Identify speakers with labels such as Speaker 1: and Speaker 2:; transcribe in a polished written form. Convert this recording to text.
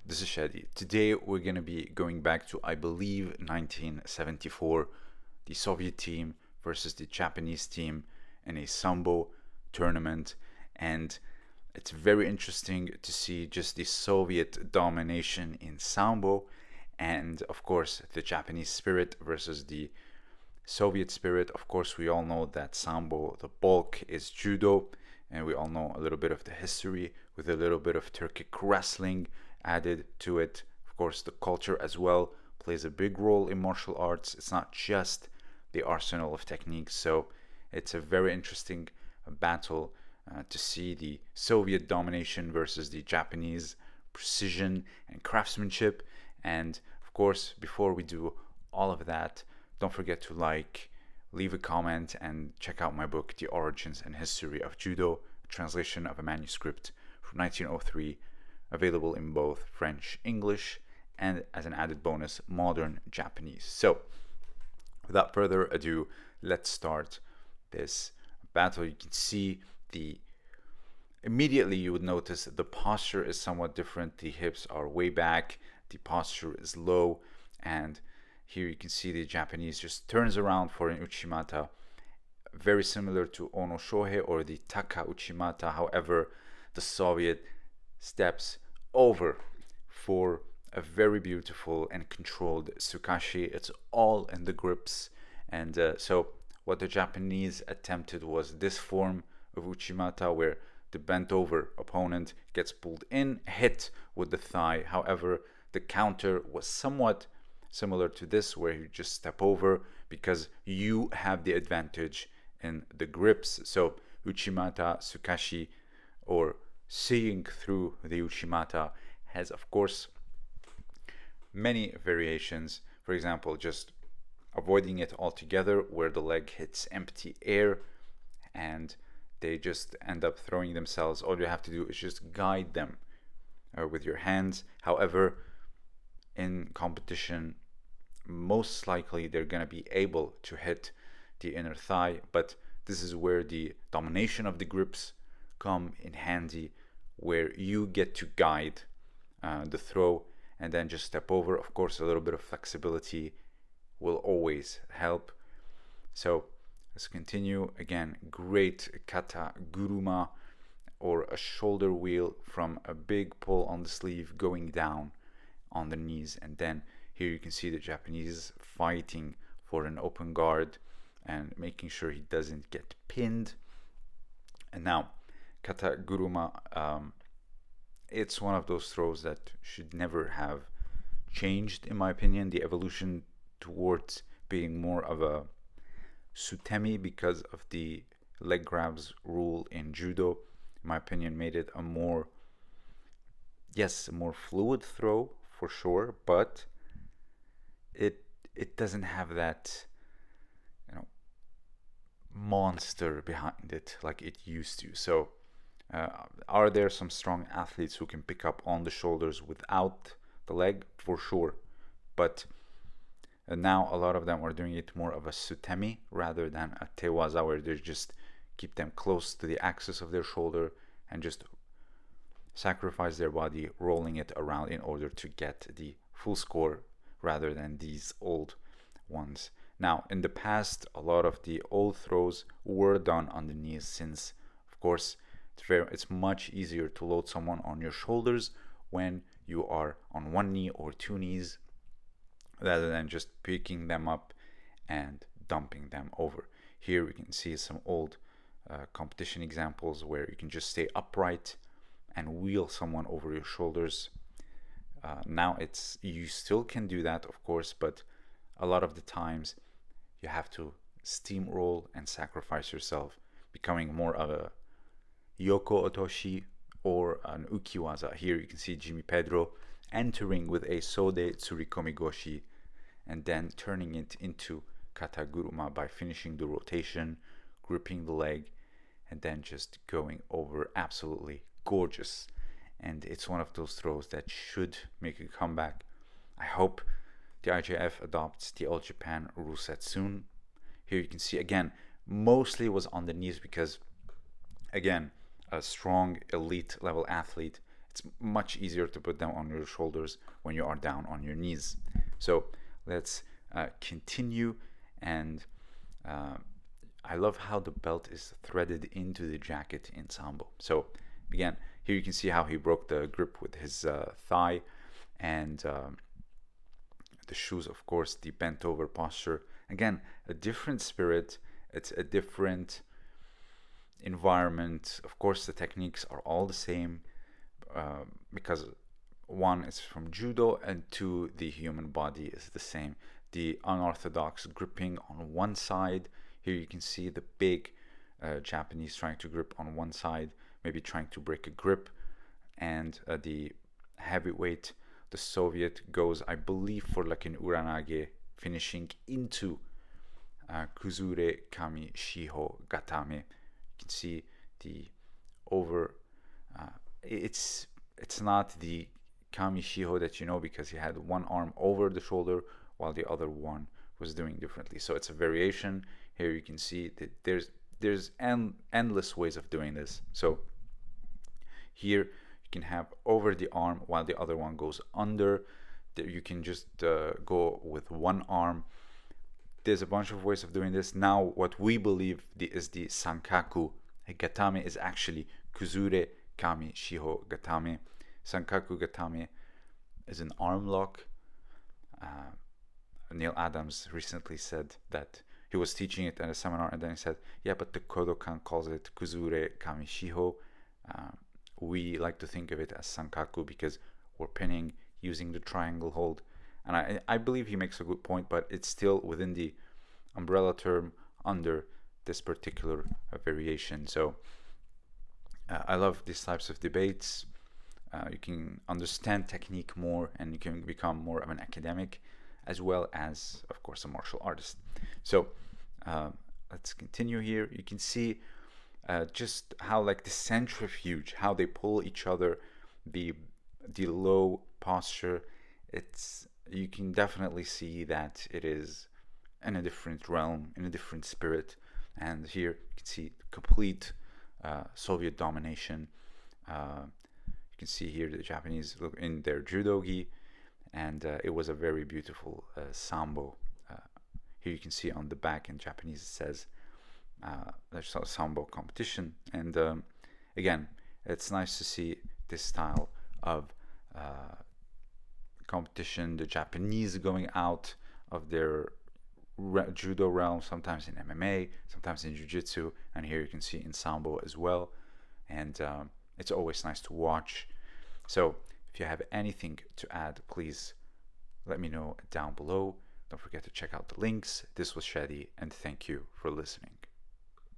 Speaker 1: this is Shadi. Today we're going to be going back to, I believe, 1974, the Soviet team versus the Japanese team in a Sambo tournament. And it's very interesting to see just the Soviet domination in Sambo and, of course, the Japanese spirit versus the Soviet spirit. Of course, we all know that Sambo, the bulk is Judo, and we all know a little bit of the history with a little bit of Turkic wrestling added to it. Of course, the culture as well plays a big role in martial arts. It's not just the arsenal of techniques. So it's a very interesting battle to see the Soviet domination versus the Japanese precision and craftsmanship. And of course, before we do all of that, don't forget to like, leave a comment, and check out my book, The Origins and History of Judo, a translation of a manuscript from 1903, available in both French, English, and as an added bonus, modern Japanese. So, without further ado, let's start this battle. You can see immediately you would notice that the posture is somewhat different. The hips are way back, the posture is low, and here you can see the Japanese just turns around for an uchimata, very similar to Ono Shohei or the Taka uchimata. However, the Soviet steps over for a very beautiful and controlled tsukashi. It's all in the grips. And so what the Japanese attempted was this form of uchimata where the bent over opponent gets pulled in, hit with the thigh. However, the counter was somewhat similar to this, where you just step over because you have the advantage in the grips. So uchimata, tsukashi, or seeing through the uchimata has, of course, many variations. For example, just avoiding it altogether, where the leg hits empty air and they just end up throwing themselves. All you have to do is just guide them with your hands. However, in competition, most likely they're going to be able to hit the inner thigh, but this is where the domination of the grips come in handy, where you get to guide the throw and then just step over. Of course, a little bit of flexibility will always help. So let's continue. Again, great kata guruma, or a shoulder wheel from a big pull on the sleeve going down on the knees. And then here you can see the Japanese fighting for an open guard and making sure he doesn't get pinned. And now, kata guruma, it's one of those throws that should never have changed, in my opinion. The evolution towards being more of a sutemi because of the leg grabs rule in judo, in my opinion, made it a more fluid throw for sure, but it doesn't have that monster behind it like it used to. So are there some strong athletes who can pick up on the shoulders without the leg? For sure, but now a lot of them are doing it more of a sutemi rather than a tewaza, where they just keep them close to the axis of their shoulder and just sacrifice their body rolling it around in order to get the full score, rather than these old ones. Now, in the past, a lot of the old throws were done on the knees, since, of course, it's much easier to load someone on your shoulders when you are on one knee or two knees, rather than just picking them up and dumping them over. Here we can see some old competition examples where you can just stay upright and wheel someone over your shoulders. Now you still can do that, of course, but a lot of the times you have to steamroll and sacrifice yourself, becoming more of a yoko otoshi or an ukiwaza. Here you can see Jimmy Pedro entering with a sode tsurikomi goshi and then turning it into kata guruma by finishing the rotation, gripping the leg, and then just going over. Absolutely gorgeous. And it's one of those throws that should make a comeback. I hope the IJF adopts the All Japan rule set soon. Here you can see again, mostly was on the knees because, again, a strong elite level athlete, it's much easier to put them on your shoulders when you are down on your knees. So let's continue. And I love how the belt is threaded into the jacket in Sambo. So again, here you can see how he broke the grip with his thigh, and the shoes, of course, the bent over posture. Again, a different spirit. It's a different environment. Of course, the techniques are all the same, because one is from Judo, and two, the human body is the same. The unorthodox gripping on one side. Here you can see the big Japanese trying to grip on one side, maybe trying to break a grip, and the heavyweight, the Soviet, goes, I believe, for like an uranage, finishing into kuzure kami shiho gatame. You can see the over. It's not the kami shiho that you know, because he had one arm over the shoulder while the other one was doing differently. So it's a variation. Here you can see that there's endless ways of doing this. So here you can have over the arm while the other one goes under. You can just go with one arm. There's a bunch of ways of doing this. Now what we believe is the sankaku gatame is actually kuzure kami shiho gatame. Sankaku gatame is an arm lock. Neil Adams recently said that he was teaching it at a seminar, and then he said, yeah, but the Kodokan calls it kuzure kami shiho. We like to think of it as sankaku because we're pinning using the triangle hold. And I believe he makes a good point, but it's still within the umbrella term under this particular variation. So I love these types of debates. You can understand technique more, and you can become more of an academic, as well as, of course, a martial artist. So let's continue here. You can see just how, like, the centrifuge, how they pull each other, the low posture. You can definitely see that it is in a different realm, in a different spirit. And here you can see complete Soviet domination. You can see here the Japanese look in their judo-gi, and it was a very beautiful sambo. Here you can see on the back in Japanese it says there's a sambo competition, and again, it's nice to see this style of competition, the Japanese going out of their judo realm, sometimes in MMA, sometimes in jiu-jitsu, and here you can see in sambo as well. And it's always nice to watch. So if you have anything to add, please let me know down below. Don't forget to check out the links. This was Shadi, and thank you for listening.